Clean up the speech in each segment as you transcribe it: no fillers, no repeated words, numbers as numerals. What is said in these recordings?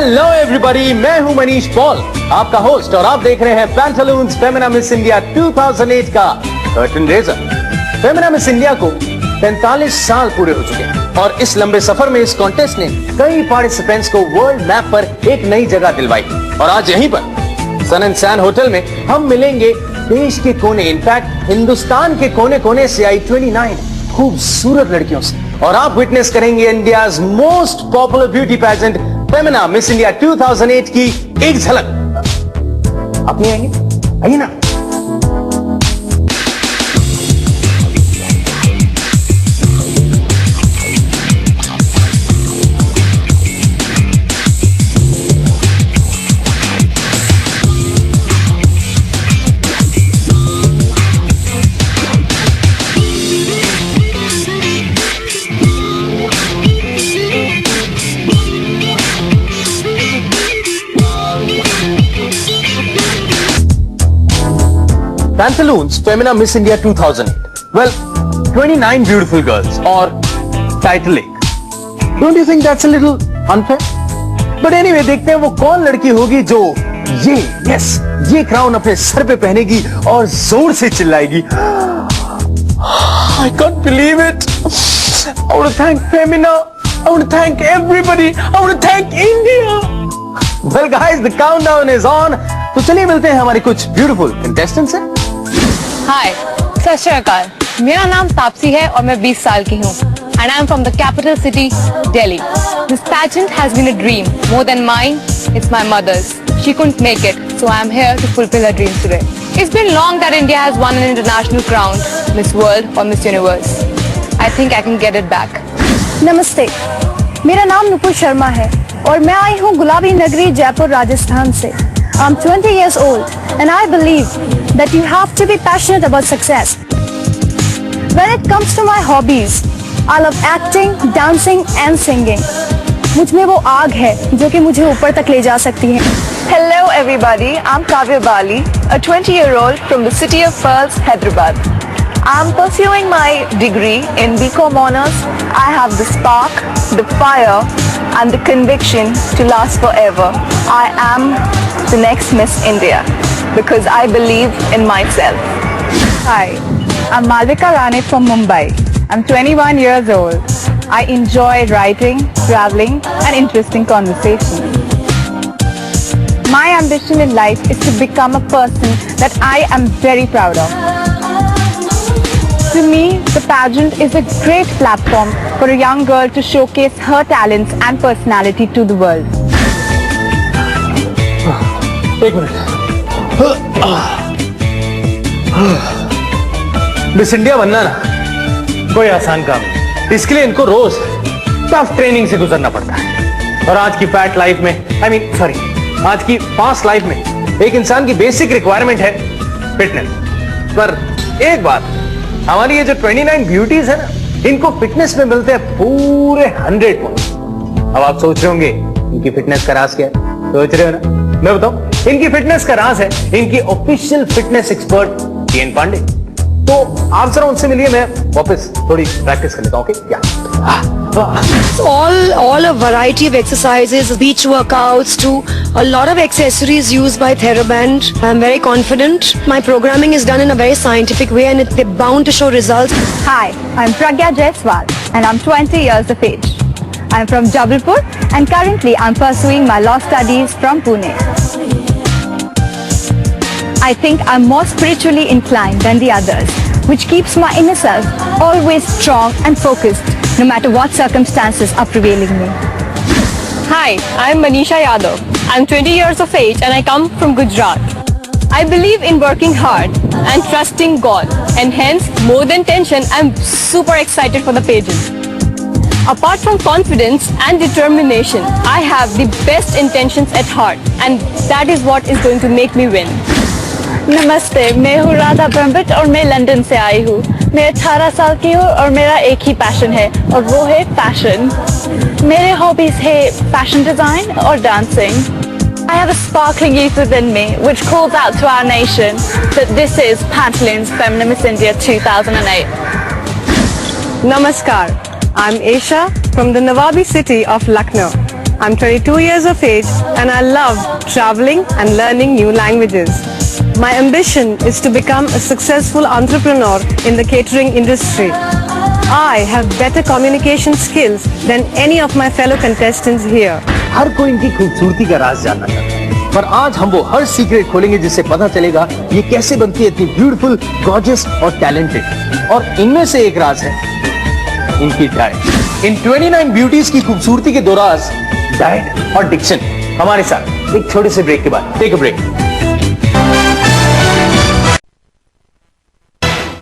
Hello everybody, मैं हूं मनीष पॉल, आपका होस्ट, और आप देख रहे हैं पैंटालून्स फेमिना मिस इंडिया 2008 का curtain raiser. Femina miss India को 45 साल पूरे हो चुके हैं और इस लंबे सफर में इस कॉन्टेस्ट ने कई पार्टिसिपेंट्स को वर्ल्ड मैप पर एक नई जगह दिलवाई। और आज यहीं पर सन एंड सैन होटल में हम मिलेंगे देश के कोने, इनफैक्ट हिंदुस्तान के कोने कोने से आई 29 खूबसूरत लड़कियों से, और आप विटनेस करेंगे India's most popular beauty pageant Femina miss India 2008 की एक झलक। आप नहीं आएंगे? आइए ना। Pantaloons Femina Miss India 2008. Well, 29 beautiful girls or title एक. Don't you think that's a little unfair? But anyway, देखते हैं वो कौन लड़की होगी जो ये क्राउन अपने सर पे पहनेगी और जोर से चिल्लाएगी, I can't believe it. I want to thank Femina. I want to thank everybody. I want to thank India. Well guys, the countdown is on. तो चलिए मिलते हैं हमारे कुछ ब्यूटीफुल कंटेस्टेंट्स से। हाय, सत श्री अकाल। मेरा नाम तापसी है और मैं 20 साल की हूँ and I am from the capital city, Delhi. This pageant has been a dream. More than mine, it's my mother's. She couldn't make it, so I am here to fulfill her dreams today. It's been long that India has won an international crown, Miss World or Miss Universe. I think I can get it back. नमस्ते, मेरा नाम नुपुर शर्मा है और मैं आई हूँ गुलाबी नगरी जयपुर राजस्थान से। I'm 20 years old and I believe that you have to be passionate about success. When it comes to my hobbies, I love acting, dancing and singing. मुझ में वो आग है जो कि मुझे ऊपर तक ले जा सकती है। Hello everybody, I'm Kavya Bali, a 20-year-old from the city of Pearls, Hyderabad. I'm pursuing my degree in BCom Honors. I have the spark, the fire and the conviction to last forever. I am the next Miss India because I believe in myself. Hi, I'm Malvika Rane from Mumbai. I'm 21 years old. I enjoy writing, traveling and interesting conversations. My ambition in life is to become a person that I am very proud of. To me, the pageant is a great platform for a young girl to showcase her talents and personality to the world. एक minute. Miss India बनना ना कोई आसान काम नहीं, इसके लिए इनको रोज टफ ट्रेनिंग से गुजरना पड़ता है। और आज की फैट लाइफ में, आज की फास्ट लाइफ में एक इंसान की बेसिक रिक्वायरमेंट है फिटनेस। पर एक बात, हमारी ये जो 29 ब्यूटीज है ना, इनको फिटनेस में मिलते हैं पूरे 100 पॉइंट्स। अब आप सोच रहे होंगे इनकी फिटनेस का राज क्या है? सोच रहे हो ना? मैं बताऊं, इनकी फिटनेस का राज है इनकी official fitness expert T N Pandey. तो आप जरा उनसे मिलिए, मैं वापस थोड़ी प्रैक्टिस कर लेता हूं। All a variety of exercises, beach workouts to a lot of accessories used by TheraBand. I'm very confident. My programming is done in a very scientific way and they're bound to show results. Hi, I'm Pragya Jaiswal and I'm 20 years of age. I'm from Jabalpur and currently I'm pursuing my law studies from Pune. I think I'm more spiritually inclined than the others, which keeps my inner self always strong and focused, no matter what circumstances are prevailing me. Hi, I'm Manisha Yadav. I'm 20 years of age and I come from Gujarat. I believe in working hard and trusting God, and hence, more than tension, I'm super excited for the pageant. Apart from confidence and determination, I have the best intentions at heart, and that is what is going to make me win. नमस्ते, मैं हूँ राधा ब्रह्मभट्ट और मैं London से आई हूँ। मैं 18 साल की हूँ और मेरा एक ही पैशन है और वो है फैशन। मेरे हॉबीज है फैशन डिजाइन और dancing. I have a sparkling youth within me which calls out to our nation that this is Pantaloons Femina Miss India 2008. Namaskar, I'm Aisha from the Nawabi city of Lucknow. I'm 22 years of age and I love traveling and learning new languages. My ambition is to become a successful entrepreneur in the catering industry. I have better communication skills than any of my fellow contestants here. हर कोई इनकी खूबसूरती का राज जानना चाहता है, पर आज हम वो हर सीक्रेट खोलेंगे जिससे पता चलेगा ये कैसे बनती है इतनी ब्यूटीफुल, गॉर्जियस और टैलेंटेड। और इनमें से एक राज है इनकी डाइट। इन 29 ब्यूटीज की खूबसूरती के दो राज, डाइट और डिक्शन। हमारे साथ एक छोटे से ब्रेक के बाद, take a break.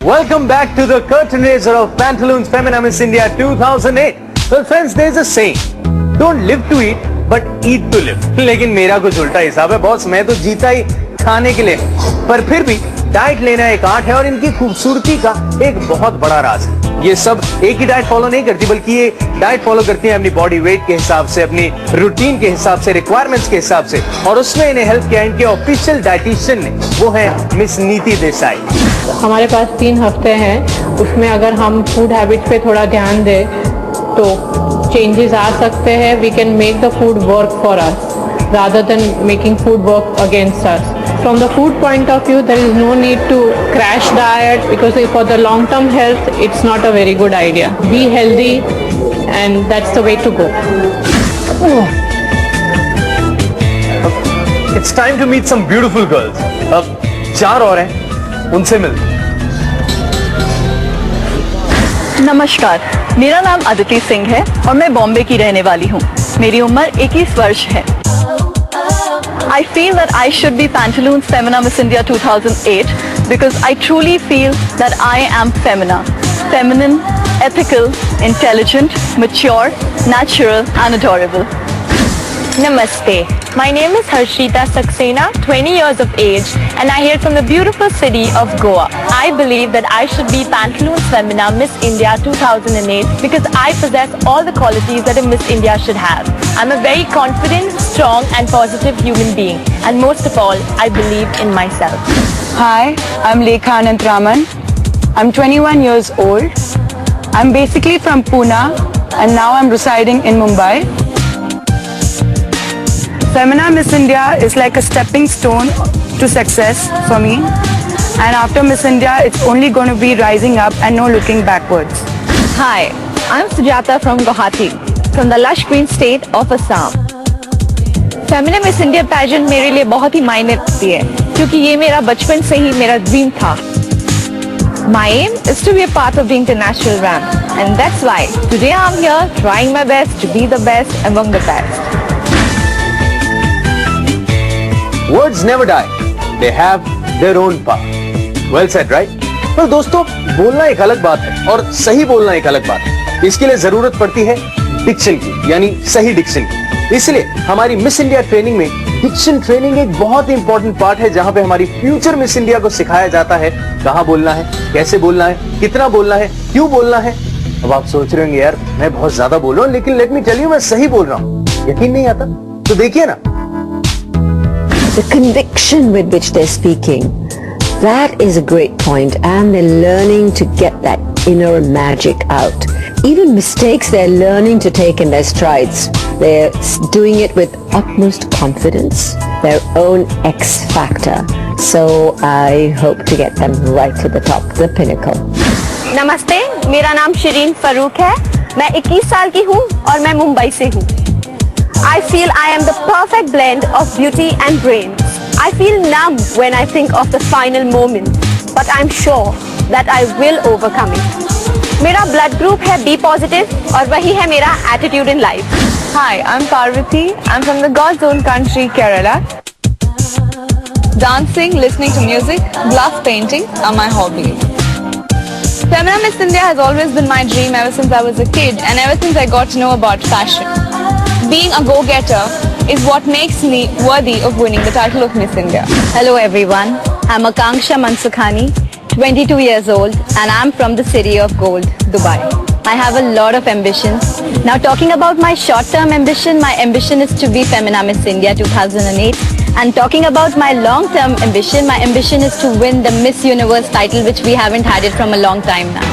Welcome back to the curtain raiser of Pantaloons Femina Miss India 2008. Well friends, there is a saying, don't live to eat but eat to live. लेकिन मेरा कुछ उल्टा हिसाब है बॉस, मैं तो जीता ही खाने के लिए, पर फिर भी डाइट लेना एक आर्ट है और इनकी खूबसूरती का एक बहुत बड़ा राज है। ये सब एक ही डाइट फॉलो नहीं करती, बल्कि ये डाइट फॉलो करती है अपनी बॉडी वेट के हिसाब से, अपनी रूटीन के हिसाब से, रिक्वायरमेंट्स के हिसाब से, और उसमें इन्हें हेल्प किया इनके ऑफिशियल डाइटिशियन ने, वो है मिस नीति देसाई। हमारे पास 3 हफ्ते हैं, उसमें अगर हम फूड हैबिट पे थोड़ा ध्यान दें तो चेंजेस आ सकते हैं। We can make the food work for us rather than making food work against us. From the food point of view, there is no need to crash diet because for the long term health, it's not a very good idea. Be healthy and that's the way to go. It's time to meet some beautiful girls. अब 4 और हैं, उनसे मिलते हैं। नमस्कार, मेरा नाम अदिति सिंह है और मैं बॉम्बे की रहने वाली हूँ। मेरी उम्र 21 वर्ष है। I feel that I should be Pantaloons Femina Miss India 2008 because I truly feel that I am femina. Feminine, ethical, intelligent, mature, natural and adorable. Namaste. My name is Harshita Saxena, 20 years of age, and I hail from the beautiful city of Goa. I believe that I should be Pantaloons Femina Miss India 2008 because I possess all the qualities that a Miss India should have. I'm a very confident, strong and positive human being, and most of all, I believe in myself. Hi, I'm Lekha Anantraman. I'm 21 years old. I'm basically from Pune and now I'm residing in Mumbai. Femina Miss India is like a stepping stone to success for me, and after Miss India it's only going to be rising up and no looking backwards. Hi, I'm Sujata from Guwahati, from the lush green state of Assam. Femina Miss India pageant मेरे लिए बहुत ही मायने रखती है क्योंकि ये मेरा बचपन से ही मेरा ड्रीम था. My aim is to be a part of the international ramp, and that's why today I'm here trying my best to be the best among the best. Words never die. They have their own power. Well said, right? पर दोस्तों, बोलना एक अलग बात है और सही बोलना एक अलग बात है। इसके लिए जरूरत पड़ती है डिक्शन की, यानी सही डिक्शन की। इसलिए हमारी मिस इंडिया ट्रेनिंग में डिक्शन ट्रेनिंग एक बहुत इंपॉर्टेंट पार्ट है, जहां पे हमारी फ्यूचर मिस इंडिया को सिखाया जाता है कहां बोलना है, कैसे बोलना है, कितना बोलना है, क्यों बोलना है। अब आप सोच रहे होंगे यार मैं बहुत ज्यादा बोल रहा हूं, लेकिन लेट मी टेल यू मैं सही बोल रहा हूं। यकीन नहीं आता तो देखिए ना। The conviction with which they're speaking, that is a great point, and they're learning to get that inner magic out. Even mistakes they're learning to take in their strides. They're doing it with utmost confidence, their own X factor. So I hope to get them right to the top, the pinnacle. नमस्ते, मेरा नाम शिरीन फरूक है। मैं 21 साल की हूँ और मैं मुंबई से हूँ। I feel I am the perfect blend of beauty and brains. I feel numb when I think of the final moment, but I'm sure that I will overcome it. मेरा blood group है B positive और वही है मेरा attitude in life. Hi, I'm Parvati. I'm from the God's own country, Kerala. Dancing, listening to music, glass painting are my hobbies. Femina Miss India has always been my dream ever since I was a kid and ever since I got to know about fashion. Being a go-getter is what makes me worthy of winning the title of Miss India. Hello everyone, I'm Akanksha Mansukhani, 22 years old, and I'm from the city of gold, Dubai. I have a lot of ambitions. Now talking about my short-term ambition, my ambition is to be Femina Miss India 2008. And talking about my long-term ambition, my ambition is to win the Miss Universe title, which we haven't had it from a long time now.